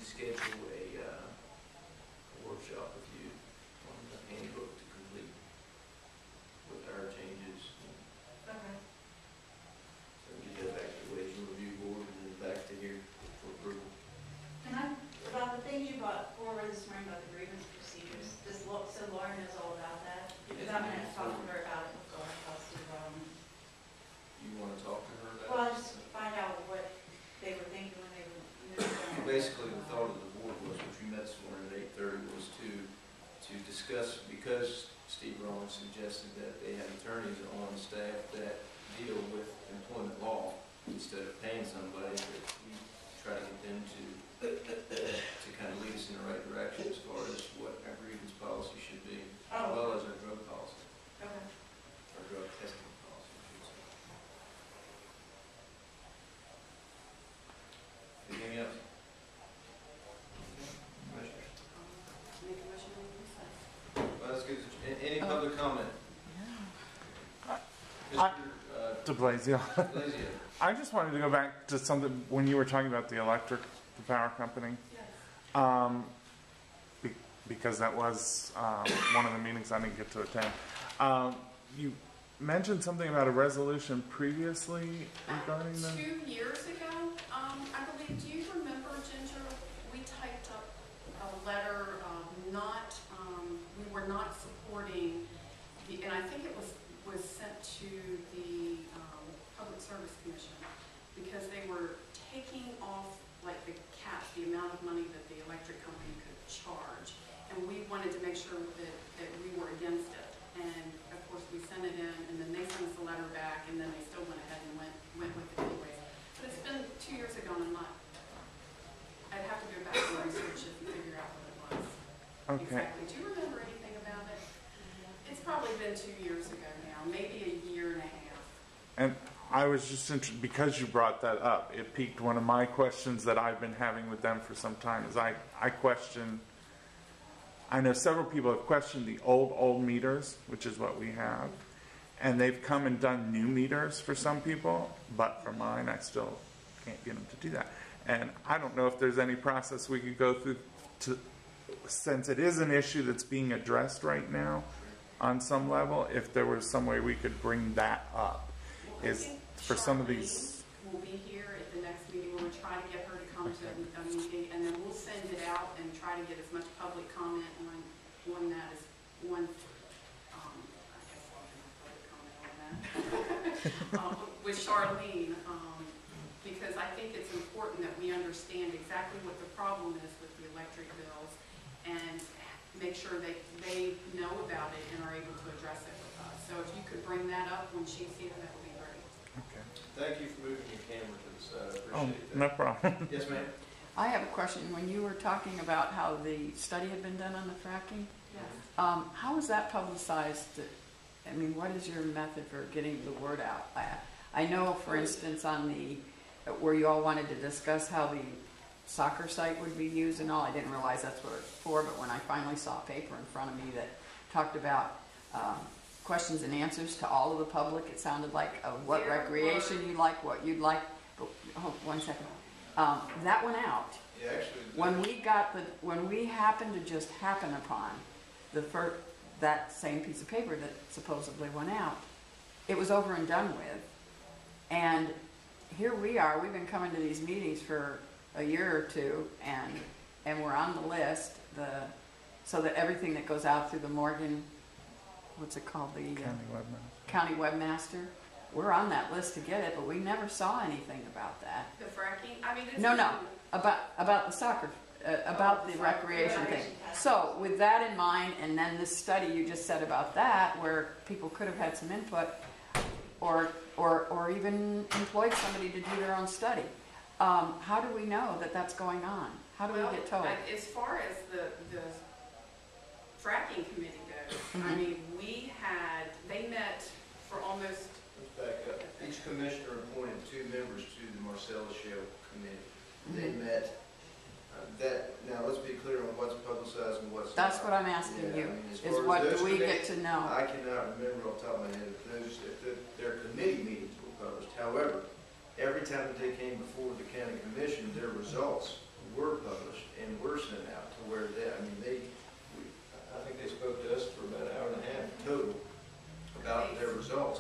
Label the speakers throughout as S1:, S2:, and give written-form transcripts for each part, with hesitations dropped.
S1: schedule a workshop with you on the handbook to complete with our changes.
S2: Okay.
S1: So we get back to the wage and review board and then back to here for approval.
S2: And about the things you brought forward this morning about the grievance procedures, so Lauren knows all about that? Because I'm going to talk to her about it before I talk to
S1: You want to talk to her about it?
S2: well, just find out what they were thinking when they were
S1: Basically, the thought of the board was, which we met this morning at 8:30, was to discuss, because Steve Rollins suggested that they have attorneys on staff that deal with employment law instead of paying somebody, that we try to get them to kind of lead us in the right direction as far as what our grievance policy should be, as well as our drug policy,
S2: Okay.
S1: our drug testing policy, I should say. Anything else? Commissioners?
S2: Make a motion on
S1: Well, that's good. Any public comment?
S3: To Blasio.
S1: Blasio.
S3: I just wanted to go back to something when you were talking about the the power company.
S2: Yes.
S3: Because that was one of the meetings I didn't get to attend. You mentioned something about a resolution previously regarding them?
S4: 2 years ago, I believe. Do you remember, Ginger? We typed up a letter, we were not supporting and I think it was sent to the Public Service Commission because they were taking off like the cap, the amount of money that the electric company could charge, and we wanted to make sure that we were against it. And of course we sent it in, and then they sent us a letter back, and then they still went ahead and went with it anyways. But it's been 2 years ago, and I'd have to go back and research it and figure out what it was.
S3: Okay.
S4: Exactly. Do you remember anything about it? It's probably been 2 years ago now, maybe a year and a half.
S3: And I was just interested, because you brought that up, it piqued one of my questions that I've been having with them for some time. Is I know several people have questioned the old meters, which is what we have, and they've come and done new meters for some people, but for mine, I still can't get them to do that. And I don't know if there's any process we could go through since it is an issue that's being addressed right now on some level, if there was some way we could bring that up. Is for some of these.
S4: We'll be here at the next meeting. We'll try to get her to come to a meeting, and then we'll send it out and try to get as much public comment on that as one. I guess I'll do public comment on that with Charlene, because I think it's important that we understand exactly what the problem is with the electric bills and make sure they know about it and are able to address it with us. So if you could bring that up when she's here, that would be great.
S3: Okay.
S1: Thank you for moving your camera to the side. I appreciate that.
S3: No problem.
S1: Yes, ma'am.
S5: I have a question. When you were talking about how the study had been done on the fracking,
S4: Yes.
S5: how is that publicized? I mean, what is your method for getting the word out? I know, for instance, on where you all wanted to discuss how the soccer site would be used and all, I didn't realize that's what it's for, but when I finally saw a paper in front of me that talked about questions and answers to all of the public, it sounded like what recreation you like, what you'd like. But, hold 1 second. That went out.
S1: Yeah, actually.
S5: When we happened to just happen upon that same piece of paper that supposedly went out, it was over and done with. And here we are. We've been coming to these meetings for a year or two, and we're on the list. So that everything that goes out through the Morgan, what's it called, the County Webmaster, we're on that list to get it, but we never saw anything about that.
S4: The fracking? I mean, it's
S5: No, about the soccer, about the recreation thing. So with that in mind, and then this study you just said about that, where people could have had some input, or even employed somebody to do their own study. How do we know that that's going on? How do we get told?
S4: As far as the fracking committee goes, I mean, they met for almost.
S1: Let's back up. Each commissioner appointed 2 members to the Marcellus Shale Committee. They met. Now let's be clear on what's publicized and what's
S5: That's
S1: not.
S5: what I'm asking you.
S1: I mean,
S5: Is what do we get to know?
S1: I cannot remember off the top of my head if their committee meetings were published. However, every time that they came before the county commission, their results were published and were sent out to where they, I mean, I think they spoke to us for about an hour and a half total about their results,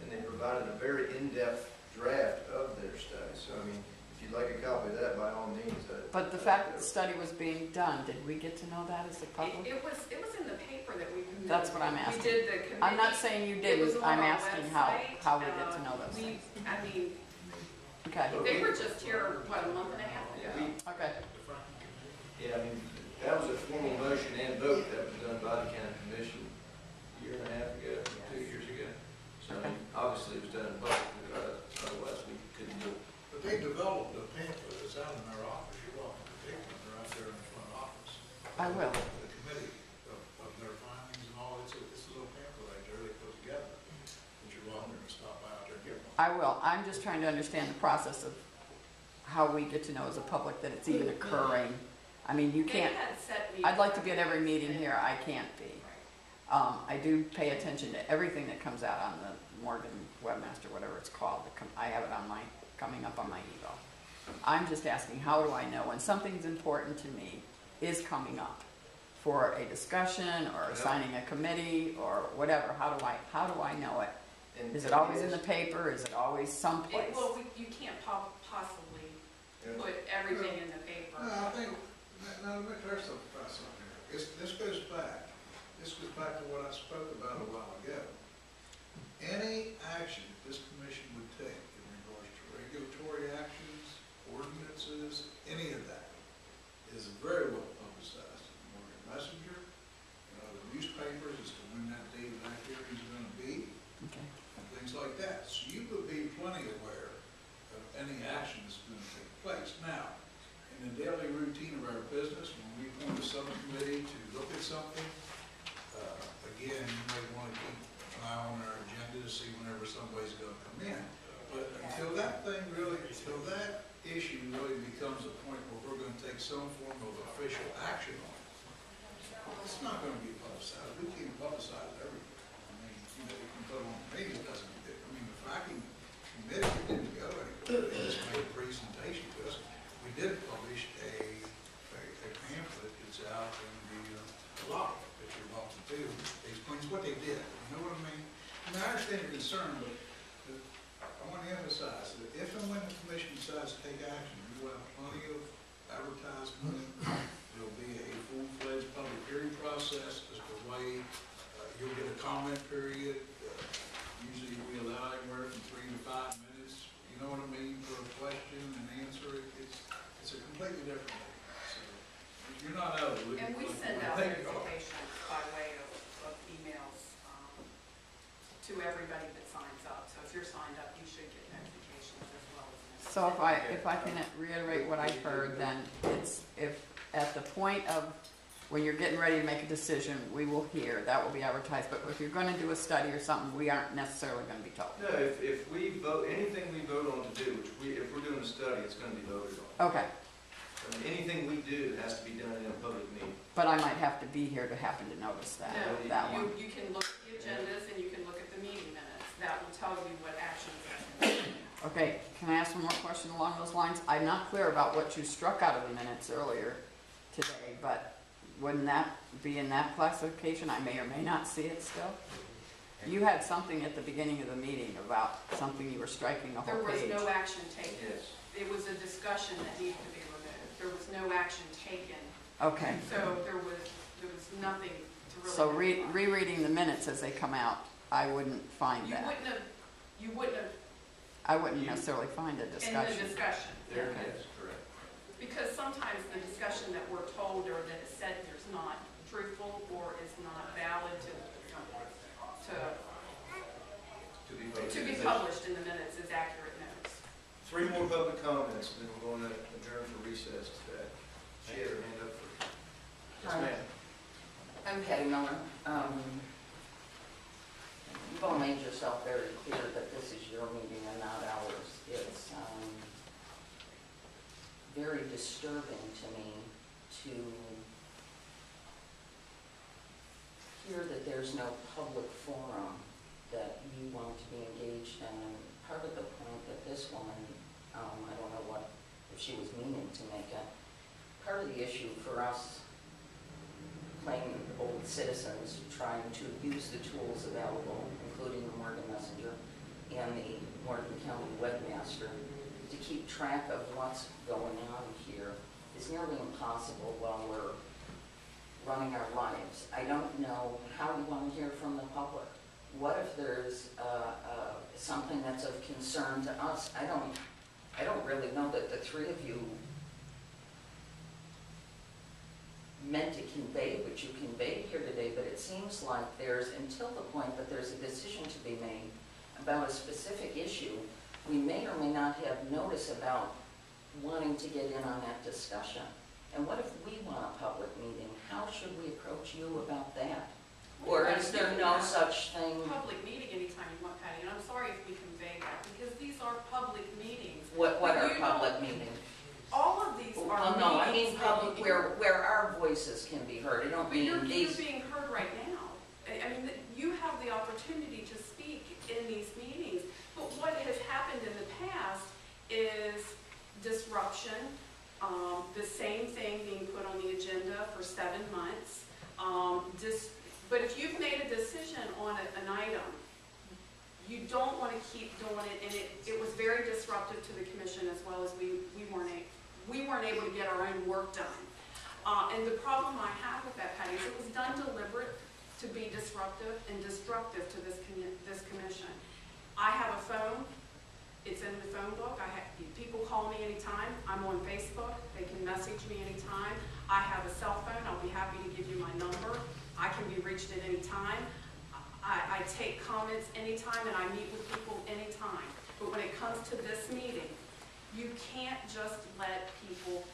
S1: and they provided a very in-depth draft of their study. So, I mean, if you'd like a copy of that, by all means.
S5: But the fact that the study was being done, did we get to know that as the public?
S4: It was in the paper that we committed.
S5: That's what I'm asking.
S4: We did the committee.
S5: I'm not saying you
S4: It was
S5: didn't,
S4: on
S5: I'm
S4: our
S5: asking
S4: website.
S5: how we get to know those things.
S4: I mean,
S5: Okay,
S4: they were just here, what, a month and a half ago?
S5: okay.
S1: Yeah, I mean, that was a formal motion and vote that was done by the county commission a year and a half ago, 2 years ago. So, I mean, obviously it was done in public, otherwise we couldn't do it.
S6: But they developed a pamphlet, it's out in their office, you're welcome to take one, they're out there in the front office.
S5: I will.
S6: The committee of their findings and all, it's a little pamphlet right there they put together, that you're welcome to stop by out there and get one.
S5: I will. I'm just trying to understand the process of how we get to know as a public that it's even occurring. I mean, you can't,
S4: They had set meetings.
S5: I'd like to be at every meeting here, I can't be. I do pay attention to everything that comes out on the Morgan Webmaster, whatever it's called. I have it on my, coming up on my Evo. I'm just asking, how do I know when something's important to me is coming up for a discussion or assigning a committee or whatever? How do I know it?
S1: And
S5: Is it always in the paper? Is it always someplace?
S4: Well, you can't possibly put everything in the paper.
S6: No, I think, now let me try something about something here. This goes back to what I spoke about a while ago. Any action that this commission would take in regards to regulatory actions, ordinances, any of that, is very well publicized in the Morgan Messenger, the newspapers as to when that date of that hearing is going to be,
S5: Okay.
S6: and things like that. So you would be plenty aware of any action that's going to take place. Now, in the daily routine of our business, when we form a subcommittee to look at something, again, you may want to keep an eye on our agenda to see whenever somebody's going to come in. But until that issue really becomes a point where we're going to take some form of official action on it, it's not going to be publicized. We can't publicize everything. I mean, you can put on the meeting, it doesn't get, I mean, the fracking committee didn't go anywhere. They just made a presentation to us. We did publish a pamphlet that's out in the lobby that you're welcome to. It explains what they did. You know what I mean? I mean, I understand your concern, but I want to emphasize that if and when the commission decides to take action, you will have plenty of advertisement. There'll be a full-fledged public hearing process as to why you'll get a comment period. Usually we allow anywhere from 3 to 5 minutes. You know what I mean, for a question and answer. It's a completely different thing. So you're not out of the loop.
S4: And we send out notifications by way of emails to everybody that signs up. So if you're signed up, you should get notifications as well as.
S5: So if I can reiterate what I heard, then it's if at the point of when you're getting ready to make a decision, we will hear, that will be advertised. But if you're going to do a study or something, we aren't necessarily going to be told.
S1: No, if we vote, anything we vote on to do, if we're doing a study, it's going to be voted on.
S5: Okay,
S1: I mean, anything we do has to be done in a public meeting.
S5: but I might have to be here to happen to notice that,
S4: No,
S5: that one.
S4: you can look at the agendas and you can look at the meeting minutes. That will tell you what actions are taken.
S5: Okay, can I ask one more question along those lines? I'm not clear about what you struck out of the minutes earlier today, but wouldn't that be in that classification? I may or may not see it still. You had something at the beginning of the meeting about something you were striking the
S4: There
S5: whole
S4: was
S5: page.
S4: no action taken.
S1: Yes.
S4: It was a discussion that needed to be removed. There was no action taken.
S5: Okay,
S4: So there was nothing to really.
S5: so rereading the minutes as they come out, I wouldn't find
S4: You
S5: that.
S4: wouldn't have
S5: I wouldn't necessarily find a
S4: in the
S5: discussion.
S4: discussion.
S1: There
S5: Okay.
S1: it is, correct.
S4: Because sometimes the discussion that we're told or that is said here is not truthful or is not valid to be published in the minutes as accurate notes.
S1: 3 more public comments, and then we're going to adjourn for recess today. She had her hand up first. Yes,
S7: Hi.
S1: ma'am.
S7: I'm Patty Miller. You've all made yourself very clear that this is your meeting and not ours. It's very disturbing to me to hear that there's no public forum that you want to be engaged in. And part of the point that this woman, I don't know if she was meaning to make it, part of the issue for us plain old citizens trying to use the tools available, including the Morgan Messenger and the Morgan County Webmaster, to keep track of what's going on here is nearly impossible while we're running our lives. I don't know how we want to hear from the public. What if there's something that's of concern to us? I don't really know that the three of you meant to convey what you conveyed here today, but it seems like there's, until the point that there's a decision to be made about a specific issue, we may or may not have notice about wanting to get in on that discussion. And what if we want a public meeting? How should we approach you about that? Or is there no such thing?
S4: Public meeting anytime you want, Patty, and I'm sorry if we convey that, because these are public meetings.
S7: What are public meetings?
S4: All of these are
S7: Oh, no, I mean
S4: meetings
S7: public
S4: that
S7: where our voices can be heard. I don't
S4: but you're
S7: mean these.
S4: being heard right now. I mean, you have the opportunity to speak in these meetings, but what has happened in the past is disruption, the same thing being put on the agenda for 7 months. But if you've made a decision on an item, you don't want to keep doing it, and it was very disruptive to the commission as well as we weren't able to get our own work done. And the problem I have with that, Patty, is it was done deliberate to be disruptive and destructive to this commission. I have a phone. It's in the phone book. People call me anytime. I'm on Facebook. They can message me anytime. I have a cell phone. I'll be happy to give you my number. I can be reached at any time. I take comments anytime, and I meet with people anytime. But when it comes to this meeting, you can't just let people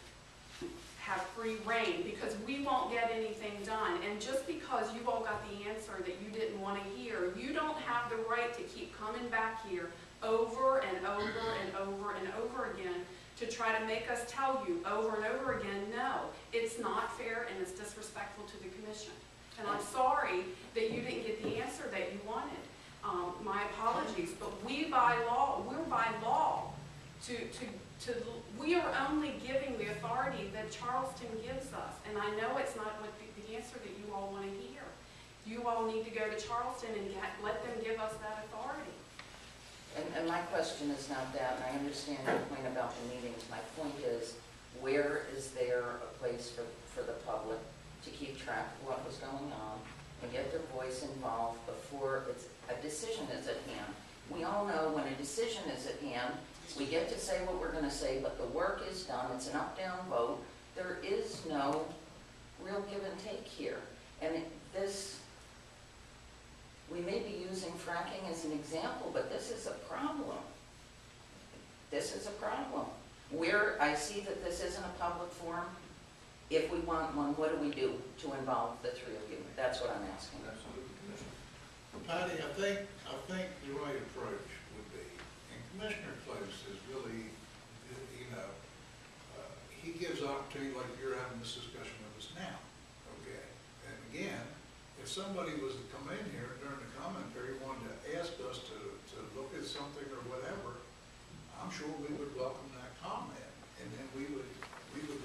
S4: have free reign, because we won't get anything done. And just because you all got the answer that you didn't want to hear, you don't have the right to keep coming back here over and over and over and over again to try to make us tell you over and over again, no, it's not fair and it's disrespectful to the commission. And I'm sorry that you didn't get the answer that you wanted. My apologies, but we're by law we are only giving the authority that Charleston gives us. And I know it's not what the answer that you all want to hear. You all need to go to Charleston and let them give us that authority.
S7: And my question is not that, and I understand your point about the meetings. My point is, where is there a place for the public to keep track of what was going on and get their voice involved before a decision is at hand? We all know when a decision is at hand, we get to say what we're going to say, but the work is done. It's an up-down vote. There is no real give and take here. And we may be using fracking as an example, but this is a problem. This is a problem. I see that this isn't a public forum. If we want one, what do we do to involve the three of you? That's what I'm asking.
S1: Absolutely, Commissioner.
S6: Patty, I think the right approach would be, and Commissioner Close is really, he gives opportunity like you're having this discussion with us now, okay? And again, if somebody was to come in here during the comment period, wanted to ask us to look at something or whatever, I'm sure we would welcome that comment. And then we would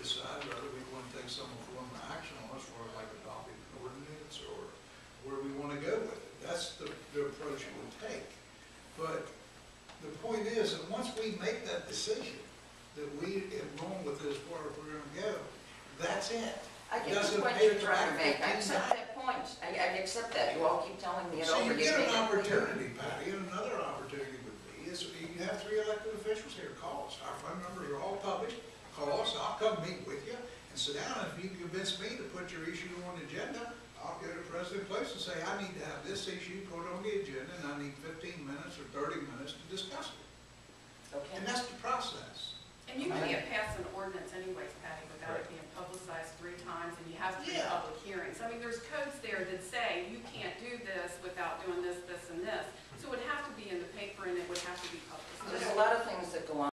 S6: decide whether we want to take some form of action on as far as like adopting an ordinance or where we want to go with it. That's the approach it would take. But the point is that once we make that decision that we have gone with this far as we're going to go, that's it.
S7: I get the point you're trying to make. I accept that point. I accept that. You all keep telling me it
S6: So
S7: over.
S6: you get an opportunity, Patty, and another opportunity would be is you have 3 elected officials here. Call us. Our phone numbers are all published. Call us. I'll come meet with you and sit down. And if you convince me to put your issue on the agenda, I'll go to President Place and say, I need to have this issue put on the agenda, and I need 15 minutes or 30 minutes to discuss it.
S7: Okay.
S6: And that's the process.
S4: And you can't pass an ordinance anyways, Patty, without it being published